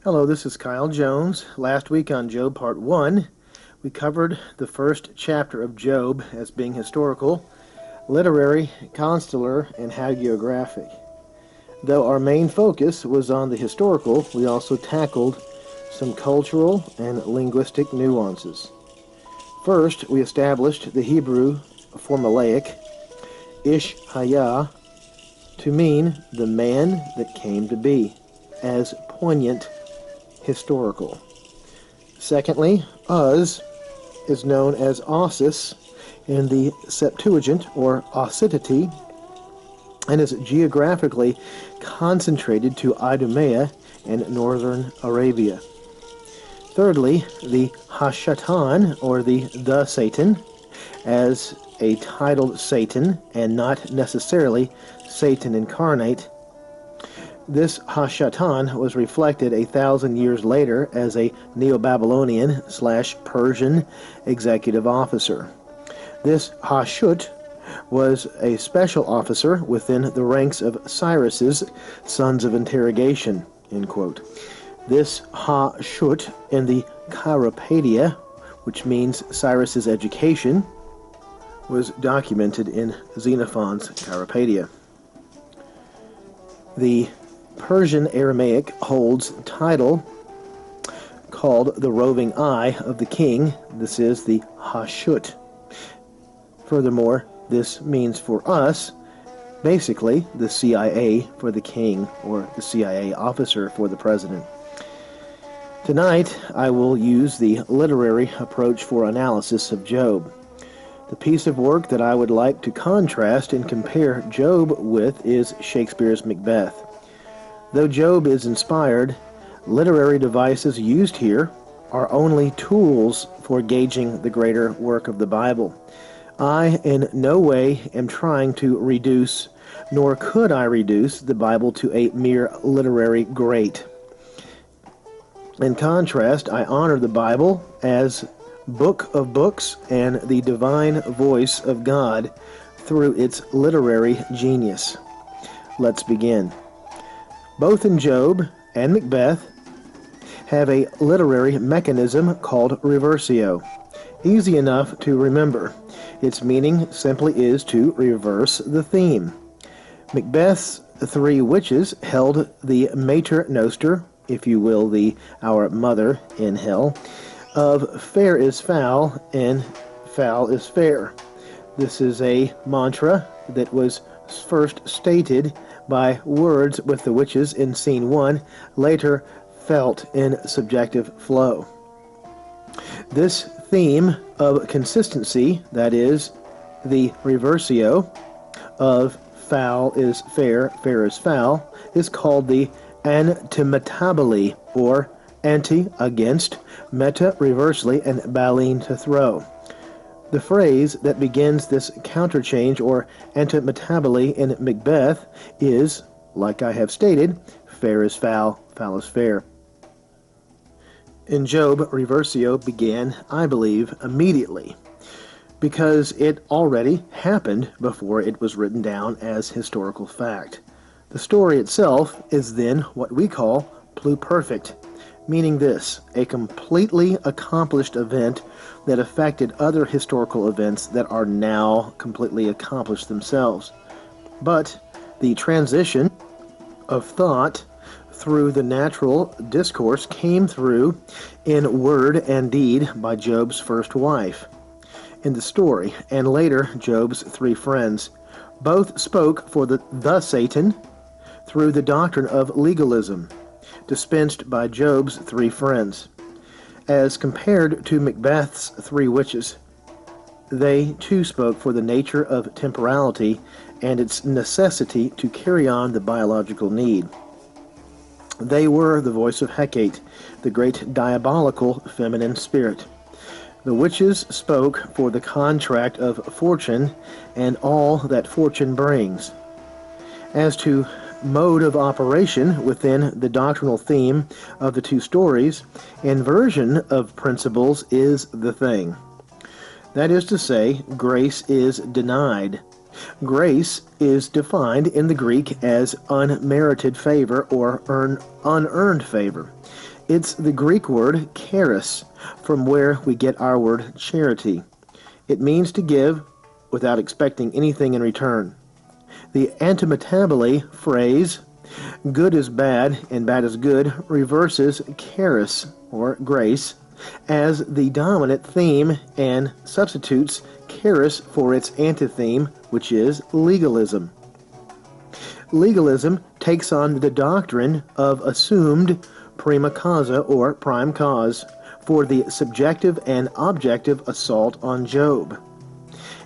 Hello, this is Kyle Jones. Last week on Job Part 1, we covered the first chapter of Job as being historical, literary, consular, and hagiographic. Though our main focus was on the historical, we also tackled some cultural and linguistic nuances. First, we established the Hebrew formulaic ish hayah to mean the man that came to be, as poignant historical. Secondly, Uz is known as Ossis in the Septuagint or Ossitity and is geographically concentrated to Idumea and northern Arabia. Thirdly, the Hashatan or the Satan as a titled Satan and not necessarily Satan incarnate. This Hashatan was reflected 1,000 years later as a Neo-Babylonian/Persian executive officer. This Hashut was a special officer within the ranks of Cyrus's sons of interrogation, end quote. This Hashut in the Chiropaedia, which means Cyrus's education, was documented in Xenophon's Chiropaedia. The Persian Aramaic holds title called the roving eye of the king. This is the Hashut. Furthermore, this means for us, basically, the CIA for the king, or the CIA officer for the president. Tonight, I will use the literary approach for analysis of Job. The piece of work that I would like to contrast and compare Job with is Shakespeare's Macbeth. Though Job is inspired, literary devices used here are only tools for gauging the greater work of the Bible. I in no way am trying to reduce, nor could I reduce, the Bible to a mere literary great. In contrast, I honor the Bible as book of books and the divine voice of God through its literary genius. Let's begin. Both in Job and Macbeth have a literary mechanism called reversio. Easy enough to remember. Its meaning simply is to reverse the theme. Macbeth's three witches held the mater noster, if you will, our mother in hell, of fair is foul and foul is fair. This is a mantra that was first stated by words with the witches in scene 1, later felt in subjective flow. This theme of consistency, that is, the reversio of foul is fair, fair is foul, is called the antimetabole, or anti, against, meta, reversely, and balene, to throw. The phrase that begins this counterchange or antimetabole in Macbeth is, like I have stated, fair is foul, foul is fair. In Job, reversio began, I believe, immediately, because it already happened before it was written down as historical fact. The story itself is then what we call pluperfect, meaning this, a completely accomplished event that affected other historical events that are now completely accomplished themselves. But the transition of thought through the natural discourse came through in word and deed by Job's first wife in the story, and later Job's three friends. Both spoke for the Satan through the doctrine of legalism, dispensed by Job's three friends. As compared to Macbeth's three witches, they too spoke for the nature of temporality and its necessity to carry on the biological need. They were the voice of Hecate, the great diabolical feminine spirit. The witches spoke for the contract of fortune and all that fortune brings. As to mode of operation within the doctrinal theme of the two stories, inversion of principles is the thing. That is to say, grace is denied. Grace is defined in the Greek as unmerited favor or unearned favor. It's the Greek word charis, from where we get our word charity. It means to give without expecting anything in return. The antimetabole phrase, good is bad and bad is good, reverses charis, or grace, as the dominant theme and substitutes charis for its antitheme, which is legalism. Legalism takes on the doctrine of assumed prima causa, or prime cause, for the subjective and objective assault on Job.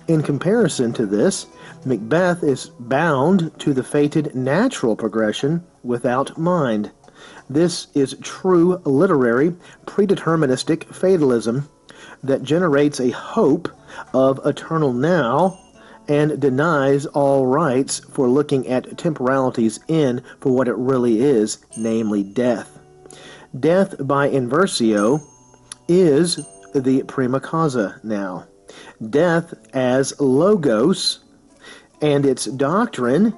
In comparison to this, Macbeth is bound to the fated natural progression without mind. This is true literary predeterministic fatalism that generates a hope of eternal now and denies all rights for looking at temporality's end for what it really is, namely death. Death by inversio is the prima causa now. Death as logos and its doctrine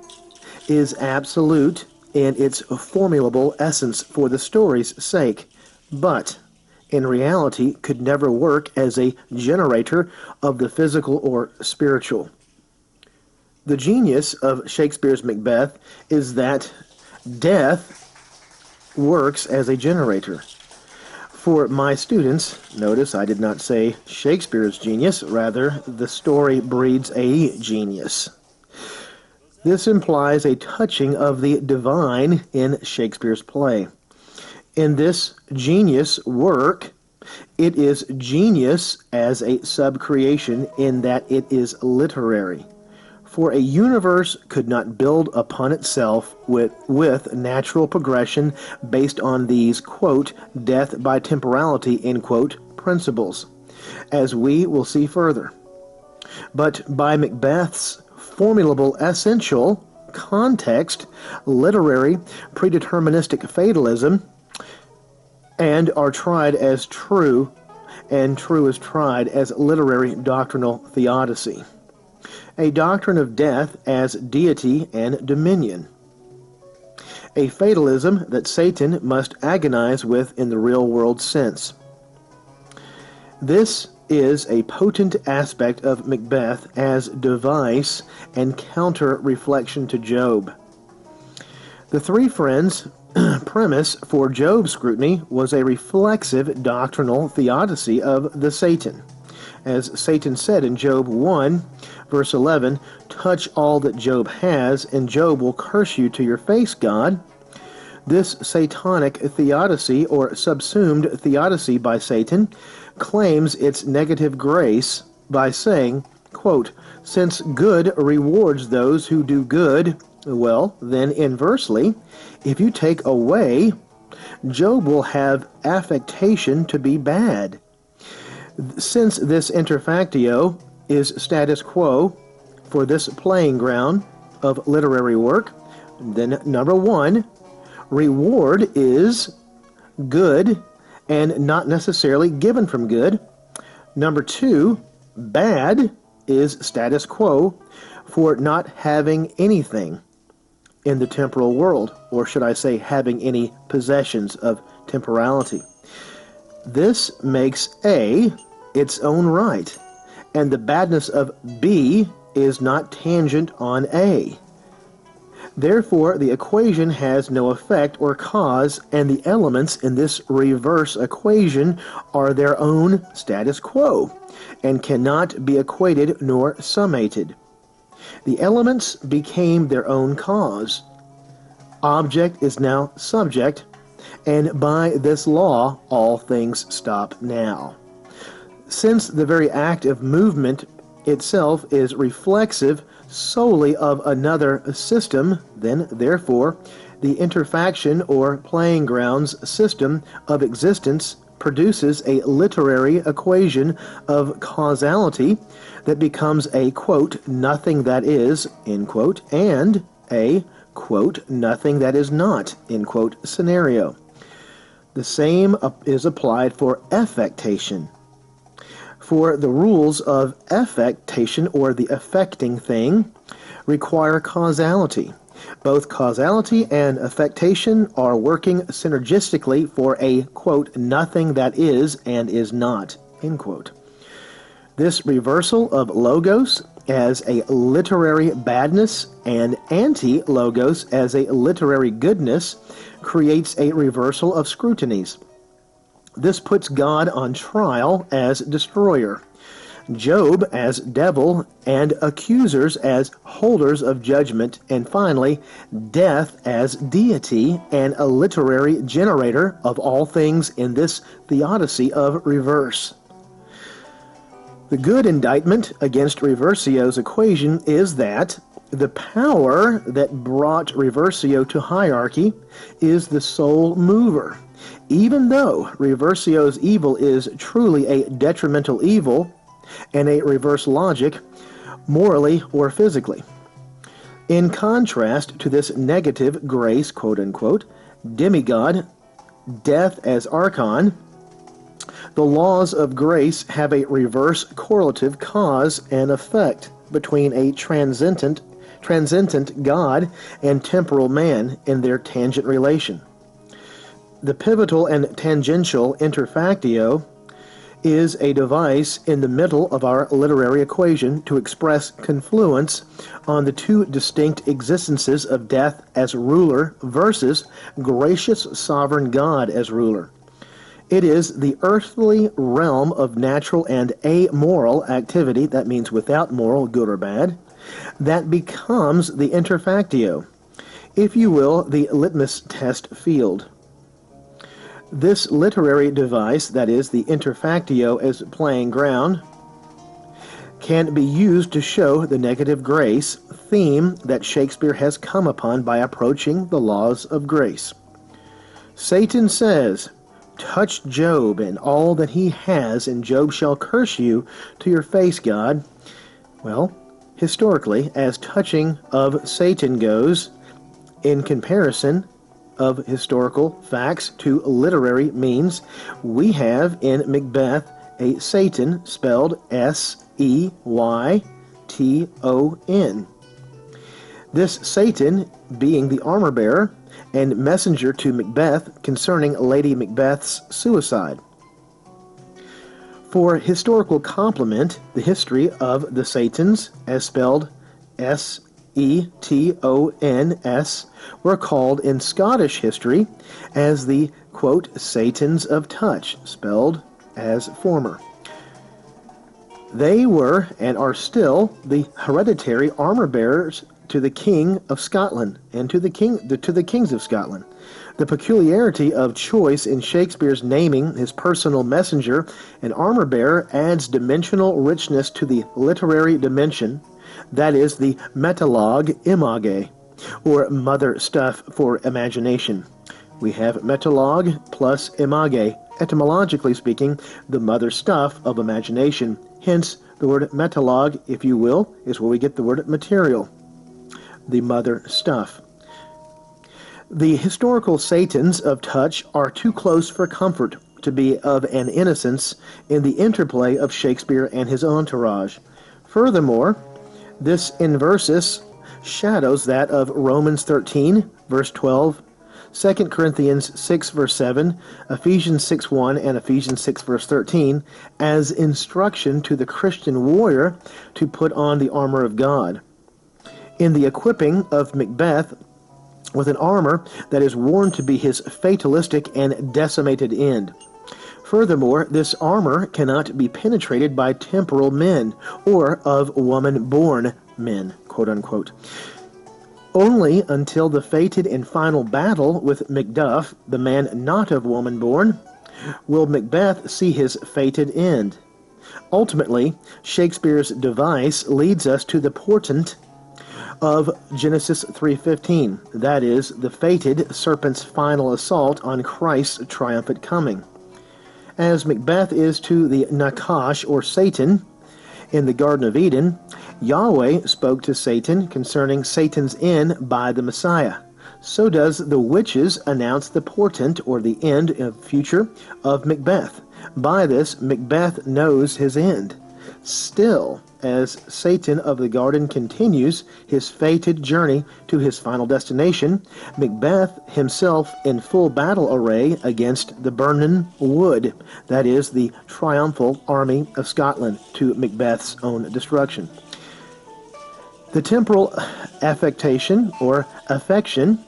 is absolute in its formulable essence for the story's sake, but in reality could never work as a generator of the physical or spiritual. The genius of Shakespeare's Macbeth is that death works as a generator. For my students, notice I did not say Shakespeare's genius, rather the story breeds a genius. This implies a touching of the divine in Shakespeare's play. In this genius work, it is genius as a subcreation in that it is literary. For a universe could not build upon itself with natural progression based on these, quote, death by temporality, end quote, principles, as we will see further. But by Macbeth's formulable essential context, literary predeterministic fatalism, and are tried as true, and true is tried as literary doctrinal theodicy. A doctrine of death as deity and dominion. A fatalism that Satan must agonize with in the real world sense. This is a potent aspect of Macbeth as device and counter-reflection to Job. The three friends' premise for Job's scrutiny was a reflexive doctrinal theodicy of the Satan. As Satan said in Job 1, verse 11, touch all that Job has, and Job will curse you to your face, God. This satanic theodicy, or subsumed theodicy by Satan, claims its negative grace by saying, quote, since good rewards those who do good, well, then inversely, if you take away, Job will have affectation to be bad. Since this interfactio is status quo for this playing ground of literary work, then number one, reward is good and not necessarily given from good. Number two, bad is status quo for not having anything in the temporal world, or should I say having any possessions of temporality. This makes A its own right, and the badness of B is not tangent on A. Therefore, the equation has no effect or cause, and the elements in this reverse equation are their own status quo, and cannot be equated nor summated. The elements became their own cause. Object is now subject, and by this law, all things stop now. Since the very act of movement itself is reflexive solely of another system, then, therefore, the interfaction or playing grounds system of existence produces a literary equation of causality that becomes a, quote, nothing that is, end quote, and a, quote, nothing that is not, end quote, scenario. The same is applied for affectation. For the rules of affectation, or the affecting thing, require causality, Both causality and affectation are working synergistically for a, quote, nothing that is and is not, end quote. This reversal of logos as a literary badness and anti-logos as a literary goodness creates a reversal of scrutinies. This puts God on trial as destroyer, Job as devil, and accusers as holders of judgment, and finally, death as deity and a literary generator of all things in this theodicy of reverse. The good indictment against Reversio's equation is that the power that brought Reversio to hierarchy is the sole mover. Even though Reversio's evil is truly a detrimental evil and a reverse logic, morally or physically. In contrast to this negative grace, quote-unquote, demigod, death as archon, the laws of grace have a reverse correlative cause and effect between a transcendent God and temporal man in their tangent relation. The pivotal and tangential interfactio is a device in the middle of our literary equation to express confluence on the two distinct existences of death as ruler versus gracious sovereign God as ruler. It is the earthly realm of natural and amoral activity, that means without moral, good or bad, that becomes the interfactio, if you will, the litmus test field. This literary device, that is, the interfactio as playing ground, can be used to show the negative grace theme that Shakespeare has come upon by approaching the laws of grace. Satan says, "Touch Job and all that he has, and Job shall curse you to your face, God." Well, historically, as touching of Satan goes, in comparison of historical facts to literary means, we have in Macbeth a Satan spelled S-E-Y-T-O-N. This Satan being the armor-bearer and messenger to Macbeth concerning Lady Macbeth's suicide. For historical complement, the history of the Satans, as spelled S-E-T-O-N-S, were called in Scottish history as the, quote, Satans of Touch, spelled as former. They were and are still the hereditary armor-bearers to the King of Scotland and to the kings of Scotland. The peculiarity of choice in Shakespeare's naming his personal messenger an armor-bearer adds dimensional richness to the literary dimension, that is, the metalogue image, or mother stuff for imagination. We have metalogue plus image, etymologically speaking, the mother stuff of imagination. Hence, the word metalogue, if you will, is where we get the word material, the mother stuff. The historical Satans of touch are too close for comfort to be of an innocence in the interplay of Shakespeare and his entourage. Furthermore, this inversus shadows that of Romans 13, verse 12, 2 Corinthians 6, verse 7, Ephesians 6:1, and Ephesians 6, verse 13, as instruction to the Christian warrior to put on the armor of God. In the equipping of Macbeth with an armor that is worn to be his fatalistic and decimated end. Furthermore, this armor cannot be penetrated by temporal men or of woman-born men, quote-unquote. Only until the fated and final battle with Macduff, the man not of woman-born, will Macbeth see his fated end. Ultimately, Shakespeare's device leads us to the portent of Genesis 3:15, that is, the fated serpent's final assault on Christ's triumphant coming. As Macbeth is to the Nakash, or Satan, in the Garden of Eden, Yahweh spoke to Satan concerning Satan's end by the Messiah. So does the witches announce the portent, or the end of future, of Macbeth. By this, Macbeth knows his end. Still, as Satan of the garden continues his fated journey to his final destination, Macbeth himself in full battle array against the Birnen Wood, that is, the triumphal army of Scotland, to Macbeth's own destruction. The temporal affectation, or affection,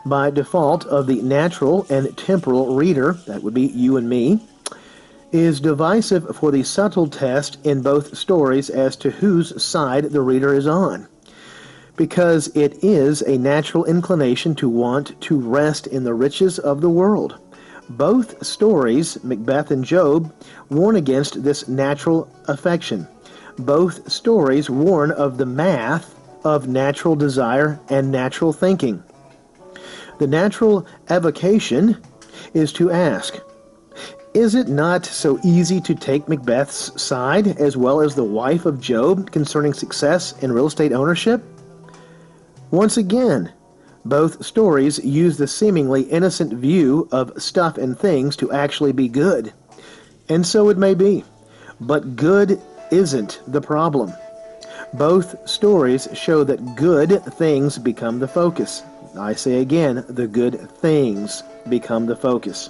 by default of the natural and temporal reader, that would be you and me, is divisive for the subtle test in both stories as to whose side the reader is on, because it is a natural inclination to want to rest in the riches of the world. Both stories, Macbeth and Job, warn against this natural affection. Both stories warn of the math of natural desire and natural thinking. The natural avocation is to ask, is it not so easy to take Macbeth's side as well as the wife of Job concerning success in real estate ownership? Once again, both stories use the seemingly innocent view of stuff and things to actually be good. And so it may be. But good isn't the problem. Both stories show that good things become the focus. I say again, the good things become the focus.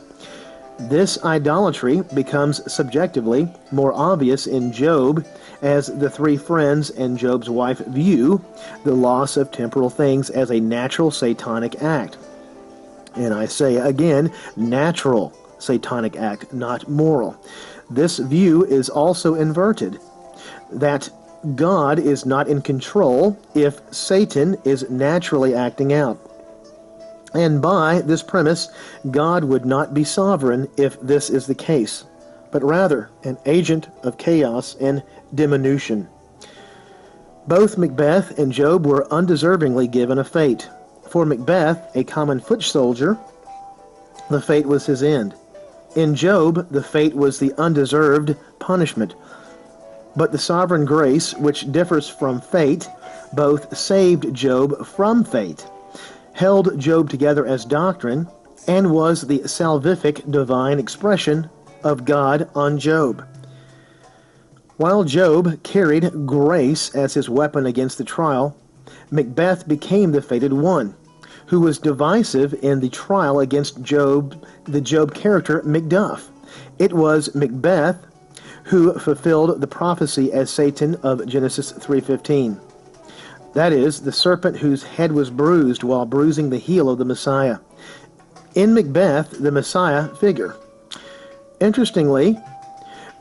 This idolatry becomes subjectively more obvious in Job as the three friends and Job's wife view the loss of temporal things as a natural satanic act. And I say again, natural satanic act, not moral. This view is also inverted, that God is not in control if Satan is naturally acting out. And by this premise, God would not be sovereign if this is the case, but rather an agent of chaos and diminution. Both Macbeth and Job were undeservingly given a fate. For Macbeth, a common foot soldier, the fate was his end. In Job, the fate was the undeserved punishment. But the sovereign grace, which differs from fate, both saved Job from fate, held Job together as doctrine, and was the salvific divine expression of God on Job. While Job carried grace as his weapon against the trial, Macbeth became the fated one, who was divisive in the trial against Job, the Job character Macduff. It was Macbeth who fulfilled the prophecy as Satan of Genesis 3:15. That is, the serpent whose head was bruised while bruising the heel of the Messiah. In Macbeth, the Messiah figure. Interestingly,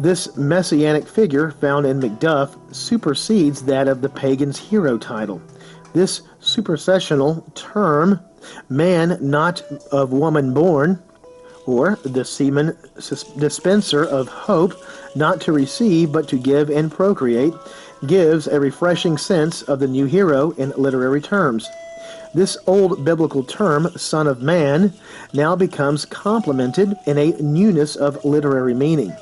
this messianic figure found in Macduff supersedes that of the pagan's hero title. This supersessional term, man not of woman born, or the semen dispenser of hope, not to receive but to give and procreate, gives a refreshing sense of the new hero in literary terms. This old biblical term, Son of Man, now becomes complemented in a newness of literary meaning.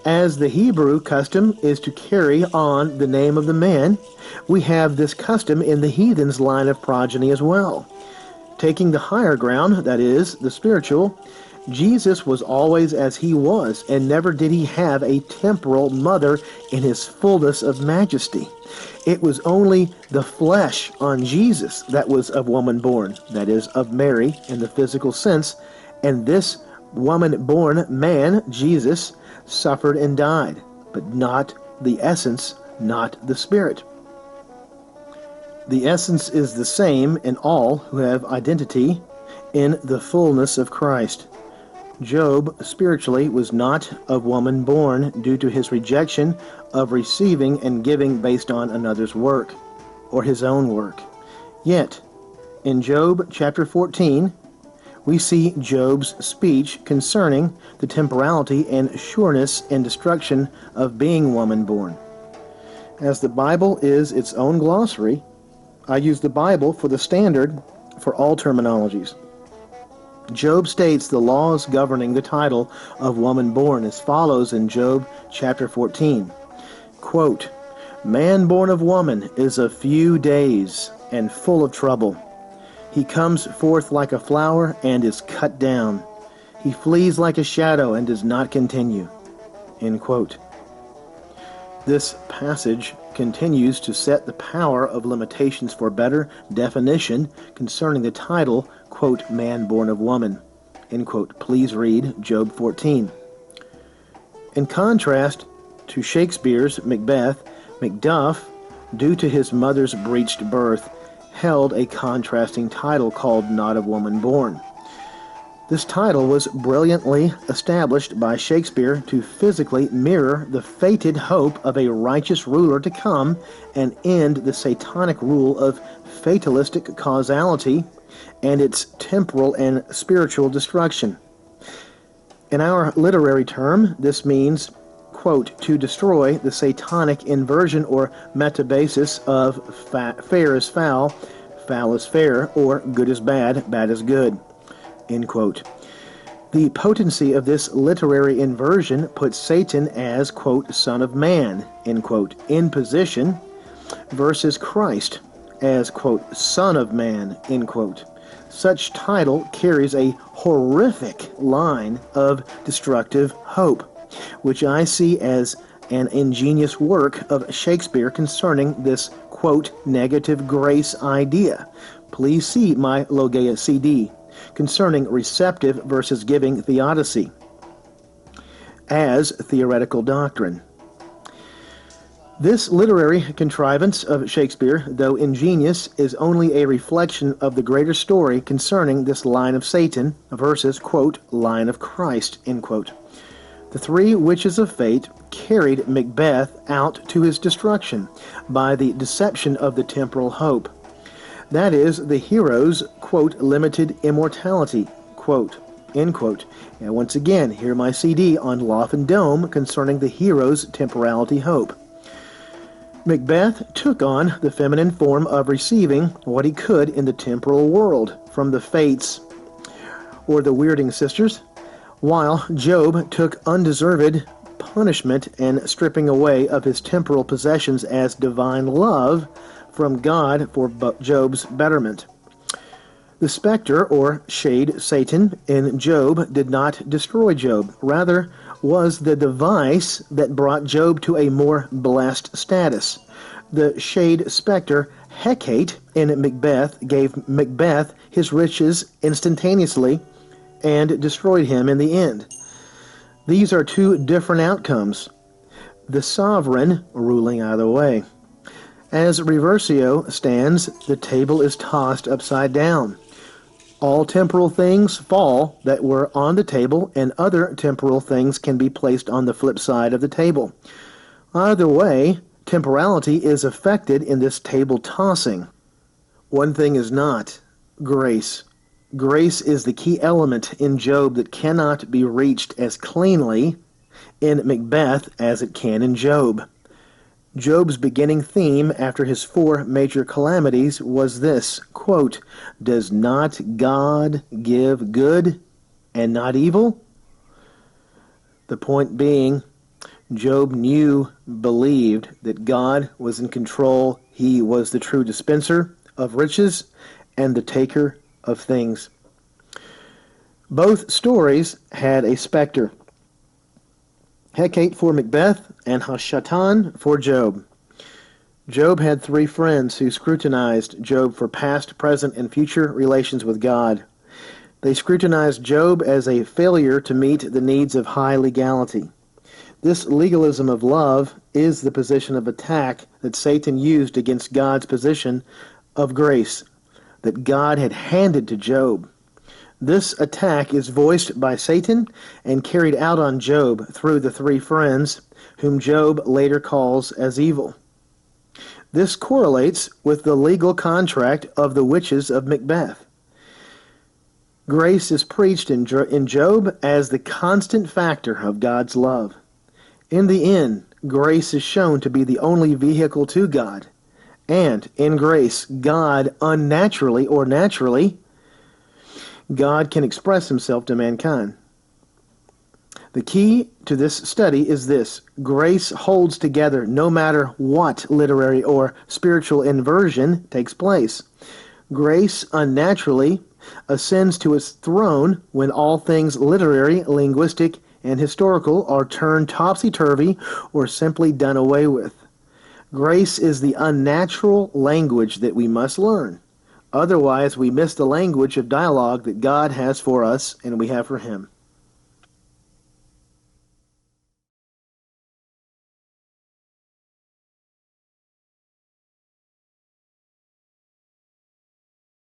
As the Hebrew custom is to carry on the name of the man, we have this custom in the heathen's line of progeny as well. Taking the higher ground, that is, the spiritual, Jesus was always as he was, and never did he have a temporal mother in his fullness of majesty. It was only the flesh on Jesus that was of woman born, that is, of Mary in the physical sense, and this woman-born man, Jesus, suffered and died, but not the essence, not the spirit. The essence is the same in all who have identity in the fullness of Christ. Job, spiritually, was not of woman born due to his rejection of receiving and giving based on another's work, or his own work. Yet, in Job chapter 14, we see Job's speech concerning the temporality and sureness and destruction of being woman-born. As the Bible is its own glossary, I use the Bible for the standard for all terminologies. Job states the laws governing the title of woman-born as follows in Job chapter 14. Quote, "Man born of woman is of few days and full of trouble. He comes forth like a flower and is cut down. He flees like a shadow and does not continue." End quote. This passage continues to set the power of limitations for better definition concerning the title, quote, man born of woman, end quote. Please read Job 14. In contrast to Shakespeare's Macbeth, Macduff, due to his mother's breached birth, held a contrasting title called Not of Woman Born. This title was brilliantly established by Shakespeare to physically mirror the fated hope of a righteous ruler to come and end the satanic rule of fatalistic causality and its temporal and spiritual destruction. In our literary term, this means, quote, to destroy the satanic inversion or metabasis of fair is foul, foul is fair, or good is bad, bad is good, end quote. The potency of this literary inversion puts Satan as, quote, son of man, end quote, in position versus Christ as, quote, son of man, end quote. Such title carries a horrific line of destructive hope, which I see as an ingenious work of Shakespeare concerning this, quote, negative grace idea. Please see my Logea CD concerning receptive versus giving theodicy as theoretical doctrine. This literary contrivance of Shakespeare, though ingenious, is only a reflection of the greater story concerning this line of Satan versus, quote, line of Christ, end quote. The three witches of fate carried Macbeth out to his destruction by the deception of the temporal hope. That is, the hero's, quote, limited immortality, quote, end quote. And once again, hear my CD on Loft and Dome concerning the hero's temporality hope. Macbeth took on the feminine form of receiving what he could in the temporal world from the Fates or the Weirding sisters, while Job took undeserved punishment and stripping away of his temporal possessions as divine love from God for Job's betterment. The specter or shade Satan in Job did not destroy Job, rather was the device that brought Job to a more blessed status. The shade specter Hecate in Macbeth gave Macbeth his riches instantaneously and destroyed him in the end. These are two different outcomes, the sovereign ruling either way. As Reversio stands, the table is tossed upside down. All temporal things fall that were on the table, and other temporal things can be placed on the flip side of the table. Either way, temporality is affected in this table tossing. One thing is not: grace. Grace is the key element in Job that cannot be reached as cleanly in Macbeth as it can in Job. Job's beginning theme after his four major calamities was this, quote, does not God give good and not evil? The point being, Job believed that God was in control. He was the true dispenser of riches and the taker of things. Both stories had a specter. Hecate for Macbeth and Hashatan for Job. Job had three friends who scrutinized Job for past, present, and future relations with God. They scrutinized Job as a failure to meet the needs of high legality. This legalism of love is the position of attack that Satan used against God's position of grace that God had handed to Job. This attack is voiced by Satan and carried out on Job through the three friends, whom Job later calls as evil. This correlates with the legal contract of the witches of Macbeth. Grace is preached in Job as the constant factor of God's love. In the end, grace is shown to be the only vehicle to God. And in grace, God unnaturally or naturally, God can express himself to mankind. The key to this study is this: grace holds together no matter what literary or spiritual inversion takes place. Grace unnaturally ascends to its throne when all things literary, linguistic, and historical are turned topsy-turvy or simply done away with. Grace is the unnatural language that we must learn. Otherwise, we miss the language of dialogue that God has for us and we have for Him.